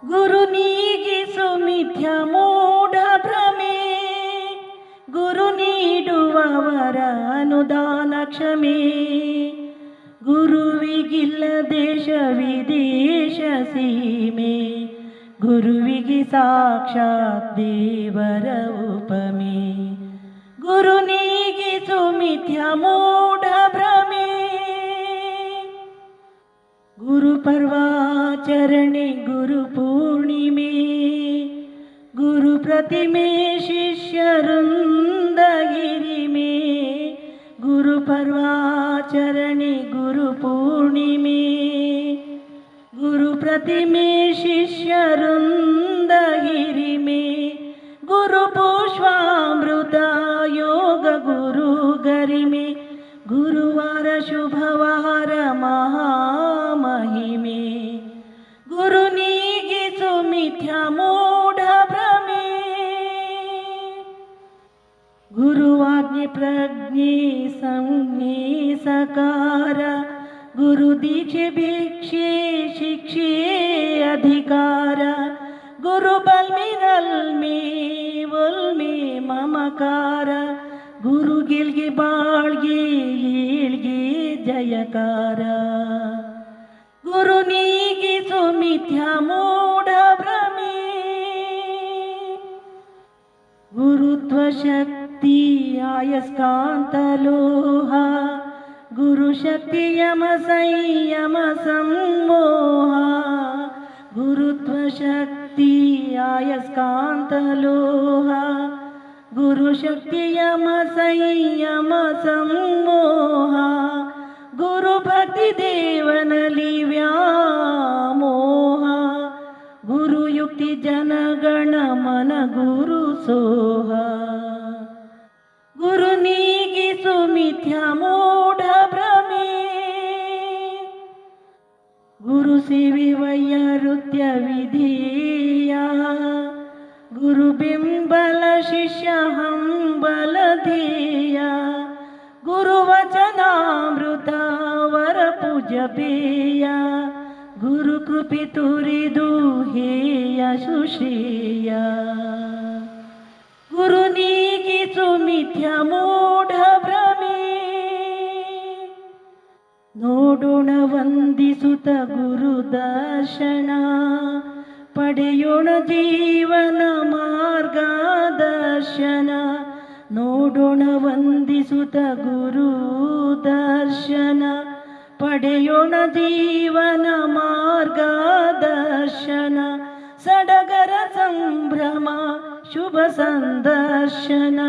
ಗುರು ನೀಗಿಸು ಮಿಥ್ಯ ಮೂಢ ಭ್ರಮೆ, ಗುರು ನೀಡುವವರ ಅನುದಾನ ಕ್ಷಮೆ. ಗುರುವಿಗಿಲ್ಲ ದೇಶ ವಿದೇಶ ಸೀಮೆ, ಗುರುವಿಗೆ ಸಾಕ್ಷಾತ್ ದೇವರ ಉಪಮೆ. ಗುರು ನೀಗಿಸು ಮಿಥ್ಯ ಮೂಢ ಭ್ರಮೆ. ಗುರು ಪರ್ವಾಚರಣೆ ಗುರು ಪೂರ್ಣಿಮೆ, ಗುರು ಪ್ರತಿಮೆ ಶಿಷ್ಯರುಂದ ಹಿರಿಮೆ. ಗುರು ಪರ್ವಾಚರಣೆ ಗುರು ಪೂರ್ಣಿಮೆ, ಗುರು ಪ್ರತಿಮೆ ಶಿಷ್ಯರುಂದ ಹಿರಿಮೆ. ಗುರು ಪುಷ್ಪಾಮೃತ ಯೋಗ ಗುರು ಗರಿಮೆ, ಗುರುವಾರ ಶುಭವಾರ ಮಹಾಮಹಿಮೆ. ಗುರು ನೀಗಿಸು ಮಿಥ್ಯ ಮೂಢ ಭ್ರಮೆ. ಗುರುವಾಜ್ಞೆ ಪ್ರಜ್ಞೆ ಸಂಜ್ಞೆ ಸಕಾರ, ಗುರು ದೀಕ್ಷೆ ಭಿಕ್ಷೆ ಶಿಕ್ಷೆ ಅಧಿಕಾರ. ಗುರು ಬಲ್ಮಿನಲ್ಮೆ ಒಲ್ಮೆ ಮಮಕಾರ, ಗುರು ಗೆಲ್ಗೆ ಬಾಳ್ಗೆ ಏಳ್ಗೆ ಜಯಕಾರ. ಗುರು ನೀಗಿಸು ಮಿಥ್ಯ ಮೂಢ ಭ್ರಮೆ. ಗುರುತ್ವ ಶಕ್ತಿ ಆಯಸ್ಕಾಂತ ಲೋಹ, ಗುರು ಶಕ್ತಿ ಯಮ ಸಂಯಮ ಸಂಮೋಹ. ಗುರುತ್ವ ಶಕ್ತಿ ಆಯಸ್ಕಾಂತ ಲೋಹ, ಗುರು ಶಕ್ತಿ ಯಮ ಸಂಯಮ ಸಂಮೋಹ. ಗುರು ಭಕ್ತಿ ದೇವನಲ್ಲಿ ವ್ಯಾಮೋಹ, ಗುರು ಯುಕ್ತಿ ಜನಗಣ ಮನ ಗುರು ಸೋಹ. ಗುರು ನೀಗಿಸು ಮಿಥ್ಯ ಮೂಢ ಭ್ರಮೆ. ಗುರು ಸೇವೆ ವೈರುಧ್ಯ ವಿಧೇಯ, ಗುರು ಬಿಂಬಲ ಶಿಷ್ಯ ಹಂಬಲ ಧ್ಯೇಯ. ಗುರು ವಚನಾಮೃತ ವರ ಪೂಜ್ಯ ಪೇಯ, ಗುರು ಕೃಪೆ ತುರಿದು ಹೇಯ ಸುಶ್ರೇಯ. ಗುರು ನೀಗಿಸು ಮಿಥ್ಯ ಮೂಢ ಭ್ರಮೆ. ನೋಡೋಣ ವಂದಿಸುತ್ತ ಗುರು ದರ್ಶನ, ಪಡೆಯೋಣ ಜೀವನ ಮಾರ್ಗದರ್ಶನ. ನೋಡೋಣ ವಂದಿಸುತ್ತ ಗುರು ದರ್ಶನ, ಪಡೆಯೋಣ ಜೀವನ ಮಾರ್ಗದರ್ಶನ. ಸಡಗರ ಸಂಭ್ರಮ ಶುಭ ಸಂದರ್ಶನ,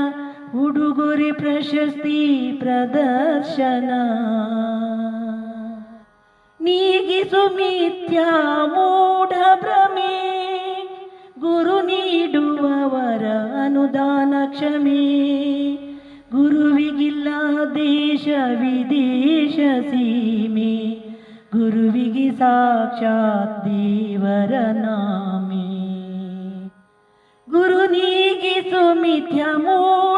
ಉಡುಗೊರೆ ಪ್ರಶಸ್ತಿ ಪ್ರದರ್ಶನ. ನೀಗಿಸು ಮಿಥ್ಯ ಮೂಢ ಭ್ರಮೆ, ಗುರು ನೀಡುವವರ ಅನುದಾನ ಕ್ಷಮೆ. ಗುರುವಿಗಿಲ್ಲ ದೇಶ ವಿದೇಶ ಸೀಮೆ, ಗುರುವಿಗೆ ಸಾಕ್ಷಾತ್ ದೇವರ ನಾಮೆ. ಗುರು ನೀಗಿಸು ಮಿಥ್ಯ ಮೂಢ